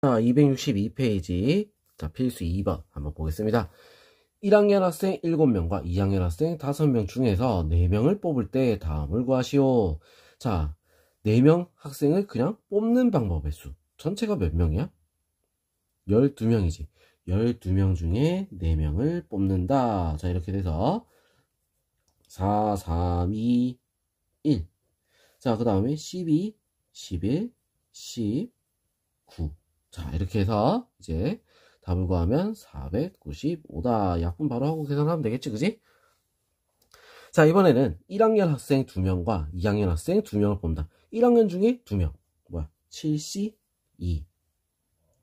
자, 262페이지. 자, 필수 2번 한번 보겠습니다. 1학년 학생 7명과 2학년 학생 5명 중에서 4명을 뽑을 때 다음을 구하시오. 자, 4명 학생을 그냥 뽑는 방법의 수. 전체가 몇 명이야? 12명이지. 12명 중에 4명을 뽑는다. 자, 이렇게 돼서 4, 3, 2, 1. 자, 그 다음에 12, 11, 19. 자, 이렇게 해서 이제 답을 구하면 495다. 약분 바로 하고 계산하면 되겠지, 그지? 자, 이번에는 1학년 학생 2명과 2학년 학생 2명을 뽑는다. 1학년 중에 2명. 뭐야? 7C, 2.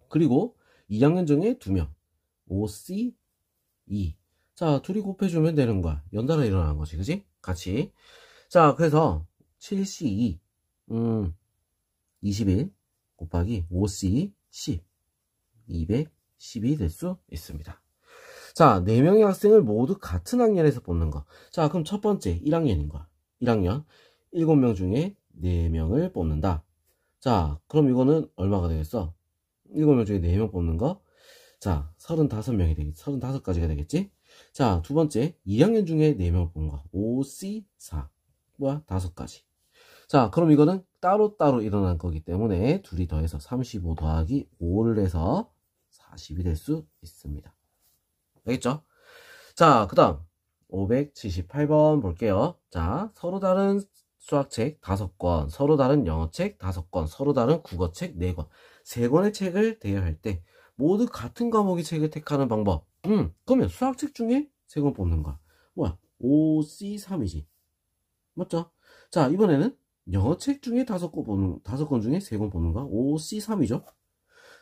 그리고 2학년 중에 2명. 5C, 2. 자, 둘이 곱해주면 되는 거야. 연달아 일어나는 거지, 그지? 같이. 자, 그래서 7C, 2. 21 곱하기 5C, 10. 210이 될 수 있습니다. 자, 4명의 학생을 모두 같은 학년에서 뽑는 거. 자, 그럼 첫 번째 1학년인 거야. 1학년 7명 중에 4명을 뽑는다. 자, 그럼 이거는 얼마가 되겠어? 7명 중에 4명 뽑는 거. 자, 35명이 되겠지. 35가지가 되겠지? 자, 두 번째 2학년 중에 4명을 뽑는 거. 5C4. 뭐야? 5가지. 자, 그럼 이거는 따로따로 일어난 거기 때문에 둘이 더해서 35 더하기 5를 해서 40이 될 수 있습니다. 알겠죠? 자, 그 다음 578번 볼게요. 자, 서로 다른 수학책 5권, 서로 다른 영어책 5권, 서로 다른 국어책 4권, 3권의 책을 대여할 때 모두 같은 과목의 책을 택하는 방법. 그러면 수학책 중에 3권 뽑는 거야. 뭐야? 5C3이지. 맞죠? 자, 이번에는 영어책 중에 5권 중에 3권 뽑는 거 5C3이죠.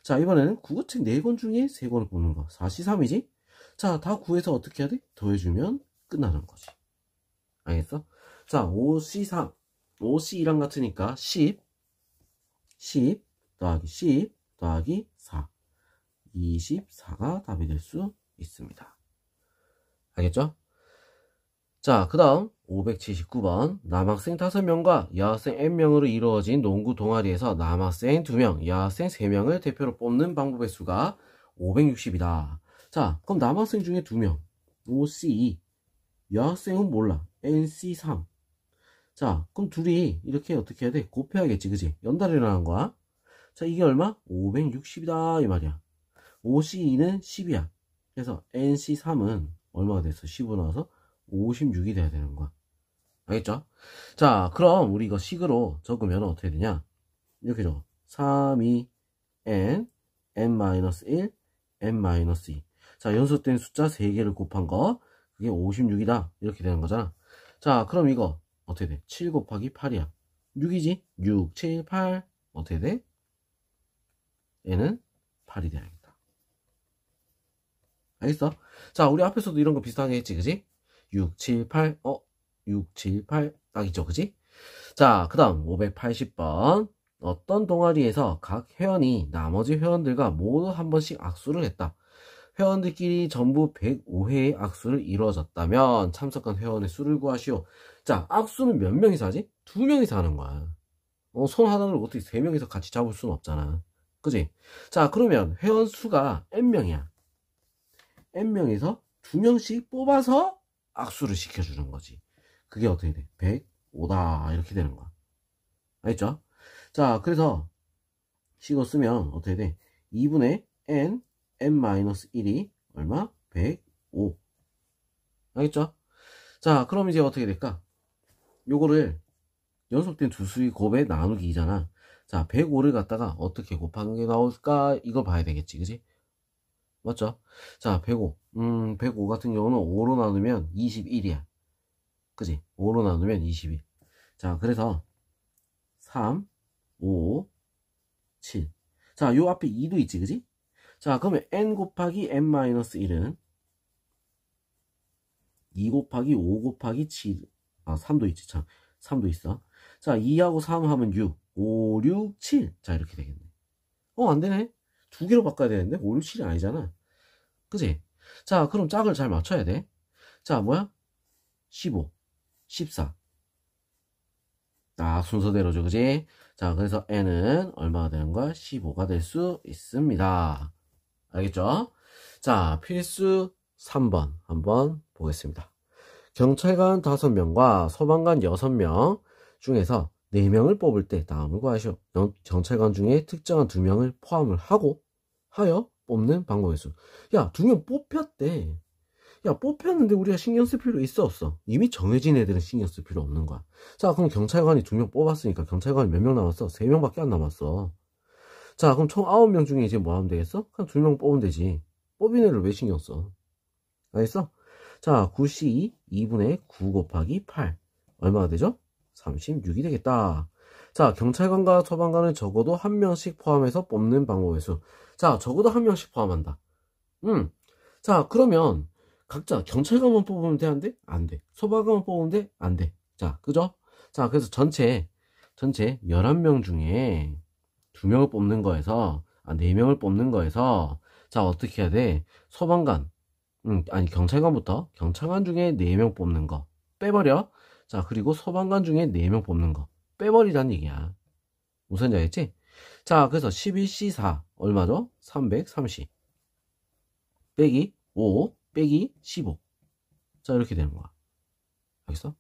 자, 이번에는 국어책 4권 중에 3권을 뽑는 거 4C3이지. 자, 다 구해서 어떻게 해야 돼? 더해주면 끝나는 거지. 알겠어? 자, 5C3 5C2랑 같으니까 10 더하기 10 더하기 4 24가 답이 될 수 있습니다. 알겠죠? 자, 그 다음 579번 남학생 5명과 여학생 N명으로 이루어진 농구 동아리에서 남학생 2명, 여학생 3명을 대표로 뽑는 방법의 수가 560이다. 자, 그럼 남학생 중에 2명 5C2, 여학생은 몰라 NC3. 자, 그럼 둘이 이렇게 어떻게 해야 돼? 곱해야겠지, 그지? 연달아 일어나는 거야. 자, 이게 얼마? 560이다 이 말이야. 5C2는 10이야. 그래서 NC3은 얼마가 됐어? 10으로 나와서 56이 돼야 되는 거야. 알겠죠? 자, 그럼 우리 이거 식으로 적으면 어떻게 되냐? 이렇게 적어. 3, 2, n, n-1, n-2. 자, 연속된 숫자 3개를 곱한 거, 그게 56이다. 이렇게 되는 거잖아. 자, 그럼 이거 어떻게 돼? 7 곱하기 8이야. 6이지? 6, 7, 8. 어떻게 돼? n은 8이 돼야겠다. 알겠어? 자, 우리 앞에서도 이런 거 비슷하게 했지, 그지? 6, 7, 8, 6, 7, 8 딱이죠, 그지? 자, 그 다음 580번 어떤 동아리에서 각 회원이 나머지 회원들과 모두 한 번씩 악수를 했다. 회원들끼리 전부 105회의 악수를 이루어졌다면 참석한 회원의 수를 구하시오. 자, 악수는 몇 명이서 하지? 2명이서 하는 거야. 손 하나를 어떻게 3명이서 같이 잡을 수는 없잖아, 그지? 자, 그러면 회원 수가 n명이야. n명에서 2명씩 뽑아서 악수를 시켜주는 거지. 그게 어떻게 돼? 105다 이렇게 되는 거야. 알겠죠? 자, 그래서 식어 쓰면 어떻게 돼? 2분의 n-1이 얼마? 105. 알겠죠? 자, 그럼 이제 어떻게 될까? 요거를 연속된 두 수의 곱에 나누기 2잖아. 자, 105를 갖다가 어떻게 곱하는 게 나올까? 이걸 봐야 되겠지, 그지? 맞죠? 자, 105. 105 같은 경우는 5로 나누면 21이야. 그지? 5로 나누면 21. 자, 그래서 3, 5, 7. 자, 요 앞에 2도 있지, 그지? 자, 그러면 n 곱하기 n-1은 2 곱하기 5 곱하기 7. 아, 3도 있지, 참. 3도 있어. 자, 2하고 3 하면 6. 5, 6, 7. 자, 이렇게 되겠네. 안 되네. 2개로 바꿔야 되는데 5, 6, 7이 아니잖아. 그지? 자, 그럼 짝을 잘 맞춰야 돼. 자, 뭐야? 15, 14. 딱 순서대로죠, 그지? 자, 그래서 n은 얼마가 되는 거야? 15가 될 수 있습니다. 알겠죠? 자, 필수 3번 한번 보겠습니다. 경찰관 5명과 소방관 6명 중에서 4명을 뽑을 때 다음을 구하시오. 경찰관 중에 특정한 2명을 포함을 하여 뽑는 방법의 수. 야, 2명 뽑혔대. 야, 뽑혔는데 우리가 신경 쓸 필요 있어 없어? 이미 정해진 애들은 신경 쓸 필요 없는 거야. 자, 그럼 경찰관이 2명 뽑았으니까 경찰관이 몇 명 남았어? 3명밖에 안 남았어. 자, 그럼 총 9명 중에 이제 뭐 하면 되겠어? 그냥 2명 뽑으면 되지. 뽑인 애를 왜 신경 써? 알겠어? 자, 9C 2분의 9 곱하기 8 얼마가 되죠? 36이 되겠다. 자, 경찰관과 소방관은 적어도 1명씩 포함해서 뽑는 방법의 수. 자, 적어도 1명씩 포함한다. 자, 그러면 각자 경찰관만 뽑으면 돼? 안 돼? 안 돼. 소방관만 뽑으면 돼? 안 돼. 자, 그죠? 자, 그래서 전체 11명 중에 2명을 뽑는 거에서 4명을 뽑는 거에서 자, 어떻게 해야 돼? 소방관 경찰관부터 경찰관 중에 4명 뽑는 거 빼버려. 자, 그리고 소방관 중에 4명 뽑는 거 빼버리란 얘기야. 무슨 얘기지? 자, 그래서 11C4 얼마죠? 330 빼기 5 빼기 15. 자, 이렇게 되는 거야. 알겠어?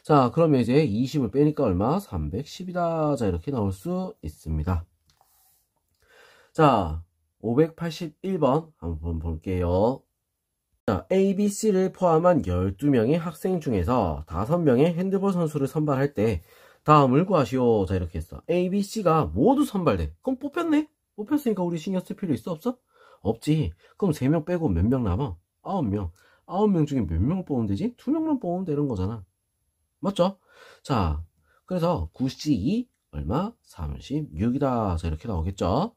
자, 그러면 이제 20을 빼니까 얼마? 310이다. 자, 이렇게 나올 수 있습니다. 자, 581번 한번 볼게요. 자, A, B, C를 포함한 12명의 학생 중에서 5명의 핸드볼 선수를 선발할 때 다음을 구하시오. 자, 이렇게 했어. A, B, C가 모두 선발돼. 그럼 뽑혔네? 뽑혔으니까 우리 신경 쓸 필요 있어 없어? 없지. 그럼 3명 빼고 몇 명 남아? 9명. 9명 중에 몇 명을 뽑으면 되지? 2명만 뽑으면 되는 거잖아. 맞죠? 자, 그래서 9C2 얼마? 36이다. 자, 이렇게 나오겠죠?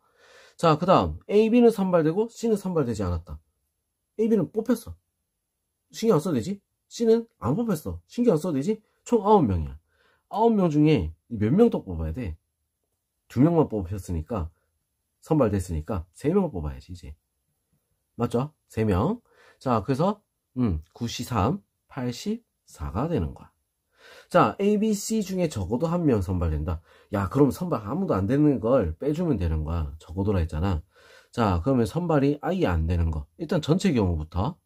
자, 그 다음 A, B는 선발되고 C는 선발되지 않았다. A, B는 뽑혔어. 신경 안 써도 되지? C는 안 뽑혔어. 신경 안 써도 되지? 총 9명이야. 9명 중에 몇 명 더 뽑아야 돼? 2명만 뽑혔으니까 선발됐으니까 3명을 뽑아야지 이제. 맞죠? 3명. 자, 그래서 9C3 84가 되는 거야. 자, A, B, C 중에 적어도 1명 선발된다. 야, 그럼 선발 아무도 안 되는 걸 빼주면 되는 거야. 적어도라 했잖아. 자, 그러면 선발이 아예 안 되는 거. 일단 전체 경우부터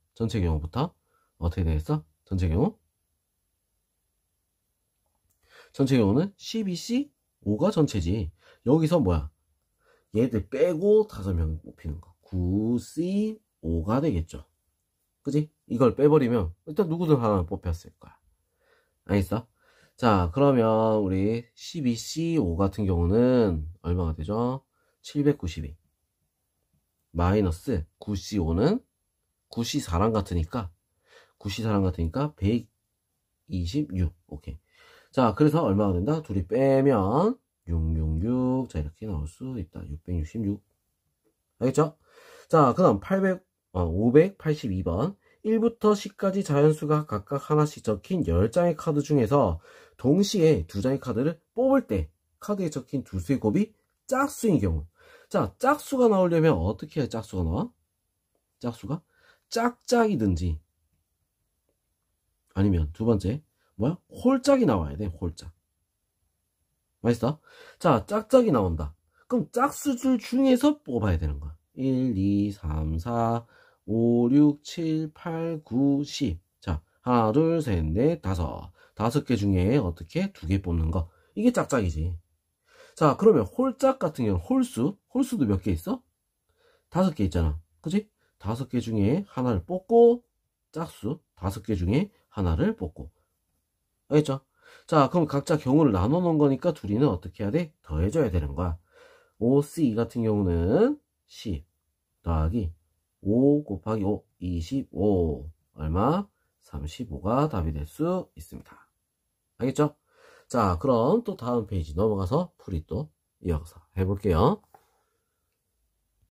어떻게 되겠어? 전체 경우는 12C 5가 전체지. 여기서 뭐야? 얘들 빼고 5명 뽑히는 거. 9C 5가 되겠죠. 그지? 이걸 빼버리면 일단 누구든 하나 뽑혔을 거야. 알겠어? 자, 그러면 우리 12C5 같은 경우는 얼마가 되죠? 792 마이너스 9C5는 9C4랑 같으니까 126. 오케이. 자, 그래서 얼마가 된다? 둘이 빼면 666. 자, 이렇게 나올 수 있다. 666. 알겠죠? 자, 그 다음 582번 1부터 10까지 자연수가 각각 하나씩 적힌 10장의 카드 중에서 동시에 2장의 카드를 뽑을 때 카드에 적힌 두 수의 곱이 짝수인 경우. 자, 짝수가 나오려면 어떻게 해야 짝수가 나와? 짝수가 짝짝이든지 아니면 두 번째 뭐야? 홀짝이 나와야 돼. 홀짝. 맛있어? 자, 짝짝이 나온다. 그럼 짝수들 중에서 뽑아야 되는 거야. 1, 2, 3, 4 5, 6, 7, 8, 9, 10. 자, 하나, 둘, 셋, 넷, 다섯. 5개 중에 어떻게? 2개 뽑는 거. 이게 짝짝이지. 자, 그러면 홀짝 같은 경우는 홀수도 몇 개 있어? 5개 있잖아. 그치? 5개 중에 하나를 뽑고, 짝수 5개 중에 하나를 뽑고. 알겠죠? 자, 그럼 각자 경우를 나눠 놓은 거니까 둘이는 어떻게 해야 돼? 더해줘야 되는 거야. 5C 같은 경우는 10 더하기 5 곱하기 5, 25. 얼마? 35가 답이 될 수 있습니다. 알겠죠? 자, 그럼 또 다음 페이지 넘어가서 풀이 또 이어서 해볼게요.